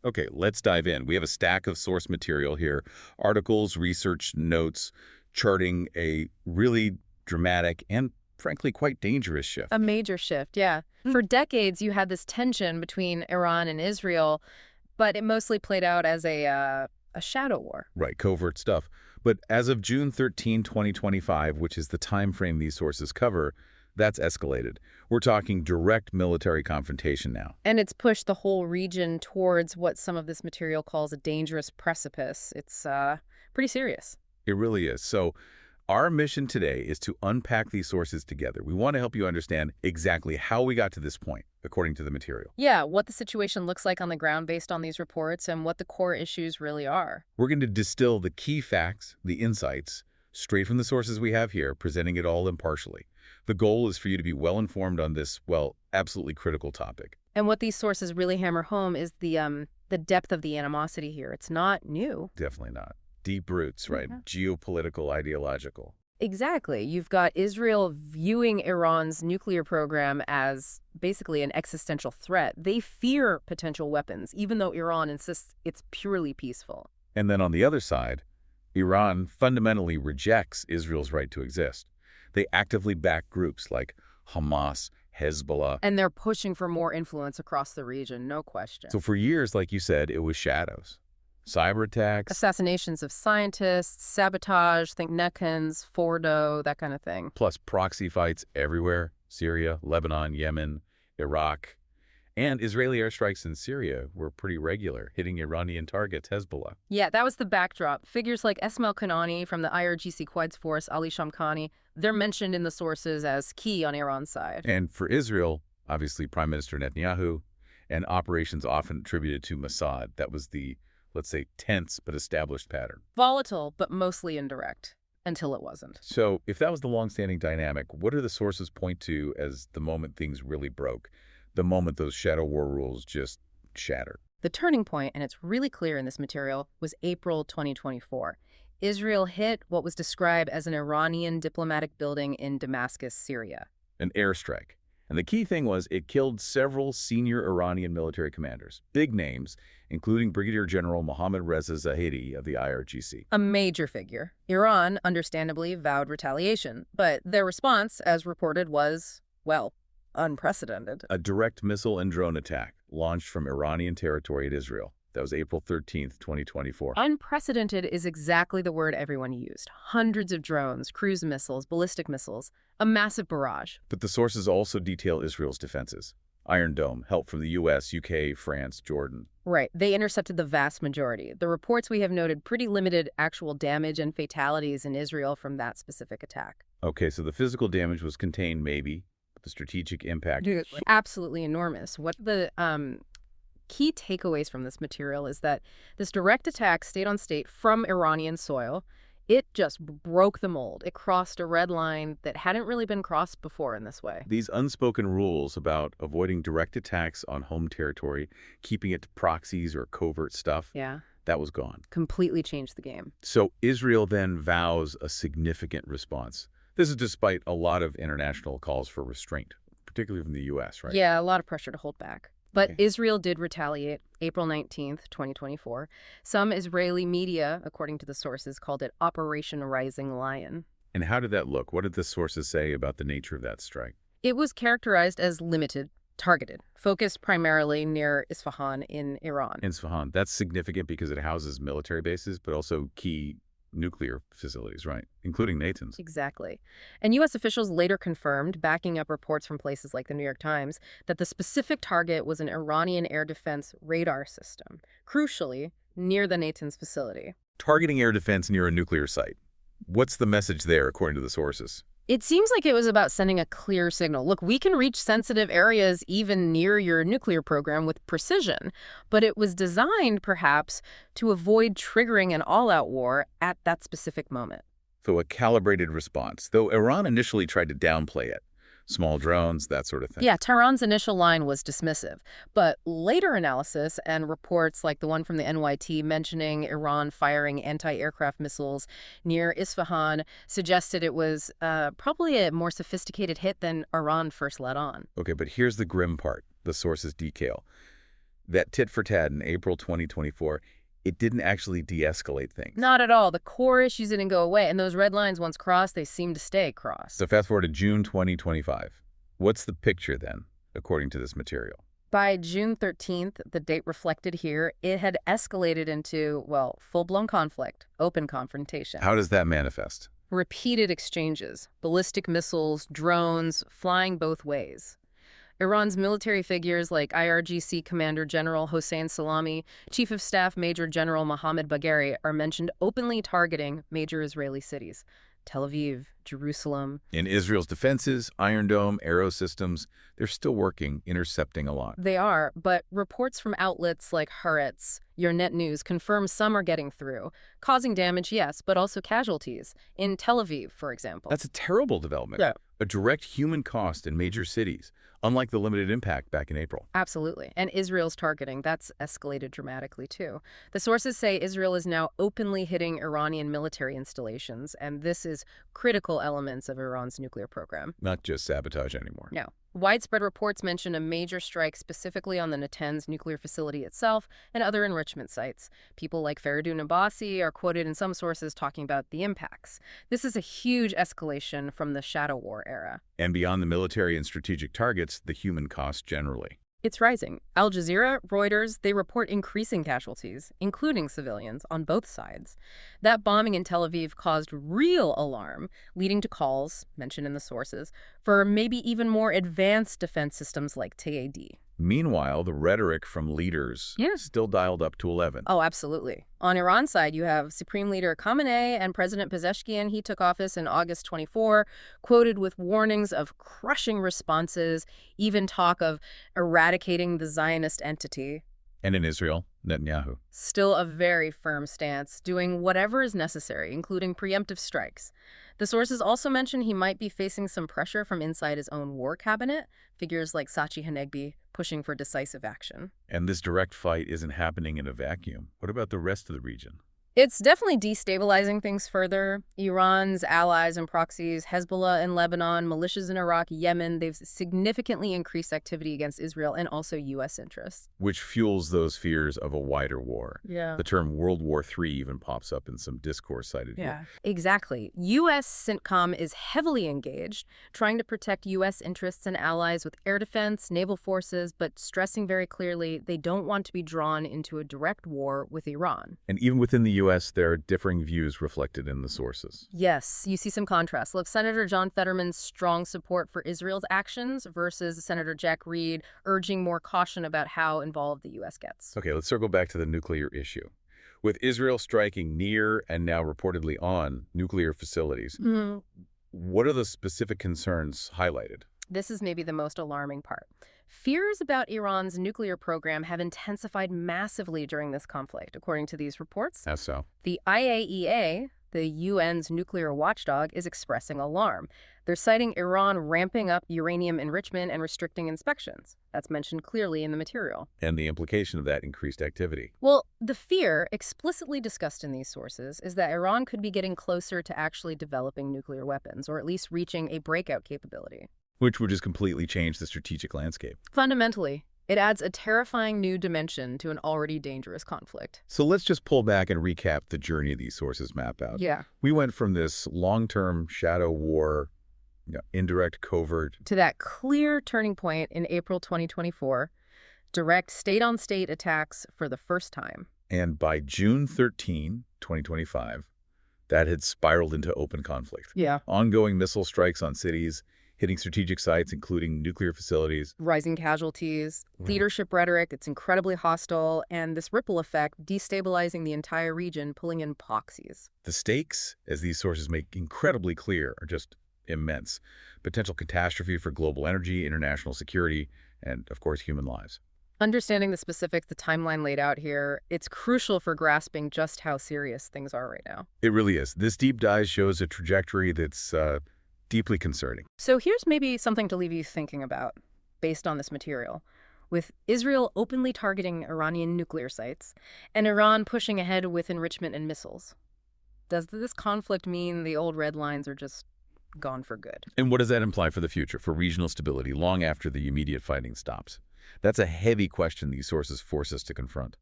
Okay, let's dive in. We have a stack of source material here, articles, research notes, charting a really dramatic and frankly quite dangerous shift. A major shift, yeah. For decades, you had this tension between Iran and Israel, but it mostly played out as a shadow war. Right, covert stuff. But as of June 13, 2025, which is the time frame these sources cover, that's escalated. We're talking direct military confrontation now. And it's pushed the whole region towards what some of this material calls a dangerous precipice. It's pretty serious. It really is. So our mission today is to unpack these sources together. We want to help you understand exactly how we got to this point, according to the material. Yeah, what the situation looks like on the ground based on these reports and what the core issues really are. We're going to distill the key facts, the insights, straight from the sources we have here, presenting it all impartially. The goal is for you to be well-informed on this, well, absolutely critical topic. And what these sources really hammer home is the depth of the animosity here. It's not new. Definitely not. Deep roots, right? Geopolitical, ideological. Exactly. You've got Israel viewing Iran's nuclear program as basically an existential threat. They fear potential weapons, even though Iran insists it's purely peaceful. And then on the other side, Iran fundamentally rejects Israel's right to exist. They actively back groups like Hamas, Hezbollah. And they're pushing for more influence across the region, no question. So for years, like you said, it was shadows. Cyber attacks. Assassinations of scientists, sabotage, think Nekans, Fordo, that kind of thing. Plus proxy fights everywhere. Syria, Lebanon, Yemen, Iraq. And Israeli airstrikes in Syria were pretty regular, hitting Iranian targets, Hezbollah. Yeah, that was the backdrop. Figures like Esmail Kanani from the IRGC Quds Force, Ali Shamkhani, they're mentioned in the sources as key on Iran's side. And for Israel, obviously Prime Minister Netanyahu, and operations often attributed to Mossad. That was the, let's say, tense but established pattern. Volatile, but mostly indirect, until it wasn't. So if that was the long-standing dynamic, what do the sources point to as the moment things really broke? The moment those shadow war rules just shattered? The turning point, and it's really clear in this material, was April 2024. Israel hit what was described as an Iranian diplomatic building in Damascus, Syria. An airstrike. And the key thing was it killed several senior Iranian military commanders, big names, including Brigadier General Mohammad Reza Zahedi of the IRGC. A major figure. Iran, understandably, vowed retaliation, but their response, as reported, was, well, unprecedented. A direct missile and drone attack launched from Iranian territory at Israel. That was April 13th, 2024. Unprecedented is exactly the word everyone used. Hundreds of drones, cruise missiles, ballistic missiles, a massive barrage. But the sources also detail Israel's defenses. Iron Dome, help from the U.S., UK, France, Jordan. Right. They intercepted the vast majority. The reports we have noted pretty limited actual damage and fatalities in Israel from that specific attack. Okay, so the physical damage was contained maybe, but the strategic impact... Absolutely enormous. What the key takeaways from this material is that this direct attack state on state from Iranian soil, it just broke the mold. It crossed a red line that hadn't really been crossed before in this way. These unspoken rules about avoiding direct attacks on home territory, keeping it to proxies or covert stuff, that was gone. Completely changed the game. So Israel then vows a significant response. This is despite a lot of international calls for restraint, particularly from the U.S., right? Yeah, a lot of pressure to hold back. But Israel did retaliate April 19th, 2024. Some Israeli media, according to the sources, called it Operation Rising Lion. And how did that look? What did the sources say about the nature of that strike? It was characterized as limited, targeted, focused primarily near Isfahan in Iran. Isfahan, that's significant because it houses military bases, but also key nuclear facilities, right? Including Natanz. Exactly. And U.S. officials later confirmed, backing up reports from places like the New York Times, that the specific target was an Iranian air defense radar system, crucially, near the Natanz facility. Targeting air defense near a nuclear site. What's the message there, according to the sources? It seems like it was about sending a clear signal. Look, we can reach sensitive areas even near your nuclear program with precision, but it was designed, perhaps, to avoid triggering an all-out war at that specific moment. So a calibrated response, though Iran initially tried to downplay it. Small drones, that sort of thing. Yeah, Tehran's initial line was dismissive, but later analysis and reports like the one from the NYT mentioning Iran firing anti-aircraft missiles near Isfahan suggested it was probably a more sophisticated hit than Iran first let on. Okay, but here's the grim part, the sources detail. That tit for tat in April 2024, it didn't actually de-escalate things. Not at all. The core issues didn't go away, and those red lines, once crossed, they seem to stay crossed. So fast forward to June 2025. What's the picture then, according to this material? By June 13th, the date reflected here, it had escalated into, well, full-blown conflict, open confrontation. How does that manifest? Repeated exchanges, ballistic missiles, drones, flying both ways. Iran's military figures like IRGC Commander General Hossein Salami, Chief of Staff Major General Mohammad Bagheri are mentioned openly targeting major Israeli cities. Tel Aviv, Jerusalem. In Israel's defenses, Iron Dome, Arrow systems, they're still working, intercepting a lot. They are, but reports from outlets like Haaretz, Your Net News confirm some are getting through, causing damage, yes, but also casualties. In Tel Aviv, for example. That's a terrible development. Yeah. A direct human cost in major cities, unlike the limited impact back in April. Absolutely. And Israel's targeting, that's escalated dramatically too. The sources say Israel is now openly hitting Iranian military installations, and this is critical elements of Iran's nuclear program. Not just sabotage anymore. No. Widespread reports mention a major strike specifically on the Natanz nuclear facility itself and other enrichment sites. People like Faridun Abbasi are quoted in some sources talking about the impacts. This is a huge escalation from the shadow war era. And beyond the military and strategic targets, the human cost generally. It's rising. Al Jazeera, Reuters, they report increasing casualties, including civilians, on both sides. That bombing in Tel Aviv caused real alarm, leading to calls, mentioned in the sources, for maybe even more advanced defense systems like TAD. Meanwhile, the rhetoric from leaders still dialed up to 11. Oh, absolutely. On Iran's side, you have Supreme Leader Khamenei and President Pezeshkian. He took office in August 24, quoted with warnings of crushing responses, even talk of eradicating the Zionist entity. And in Israel, Netanyahu. Still a very firm stance, doing whatever is necessary, including preemptive strikes. The sources also mention he might be facing some pressure from inside his own war cabinet, figures like Sachi Hanegbi pushing for decisive action. And this direct fight isn't happening in a vacuum. What about the rest of the region? It's definitely destabilizing things further. Iran's allies and proxies, Hezbollah in Lebanon, militias in Iraq, Yemen, they've significantly increased activity against Israel and also U.S. interests. Which fuels those fears of a wider war. Yeah. The term World War III even pops up in some discourse cited here. Exactly. U.S. CENTCOM is heavily engaged, trying to protect U.S. interests and allies with air defense, naval forces, but stressing very clearly they don't want to be drawn into a direct war with Iran. And even within the U.S., there are differing views reflected in the sources. Yes, you see some contrast. Look, Senator John Fetterman's strong support for Israel's actions versus Senator Jack Reed urging more caution about how involved the U.S. gets. Okay, let's circle back to the nuclear issue. With Israel striking near and now reportedly on nuclear facilities, what are the specific concerns highlighted? This is maybe the most alarming part. Fears about Iran's nuclear program have intensified massively during this conflict, according to these reports. How so? The IAEA, the UN's nuclear watchdog, is expressing alarm. They're citing Iran ramping up uranium enrichment and restricting inspections. That's mentioned clearly in the material. And the implication of that increased activity. Well, the fear, explicitly discussed in these sources, is that Iran could be getting closer to actually developing nuclear weapons, or at least reaching a breakout capability. Which would just completely change the strategic landscape. Fundamentally, it adds a terrifying new dimension to an already dangerous conflict. So let's just pull back and recap the journey these sources map out. Yeah. We went from this long-term shadow war, indirect covert, to that clear turning point in April 2024, direct state-on-state attacks for the first time. And by June 13, 2025, that had spiraled into open conflict. Yeah. Ongoing missile strikes on cities, hitting strategic sites, including nuclear facilities. Rising casualties, leadership rhetoric, it's incredibly hostile, and this ripple effect destabilizing the entire region, pulling in proxies. The stakes, as these sources make incredibly clear, are just immense. Potential catastrophe for global energy, international security, and, of course, human lives. Understanding the specifics, the timeline laid out here, it's crucial for grasping just how serious things are right now. It really is. This deep dive shows a trajectory that's deeply concerning. So here's maybe something to leave you thinking about based on this material. With Israel openly targeting Iranian nuclear sites and Iran pushing ahead with enrichment and missiles, does this conflict mean the old red lines are just gone for good? And what does that imply for the future, for regional stability, long after the immediate fighting stops? That's a heavy question these sources force us to confront.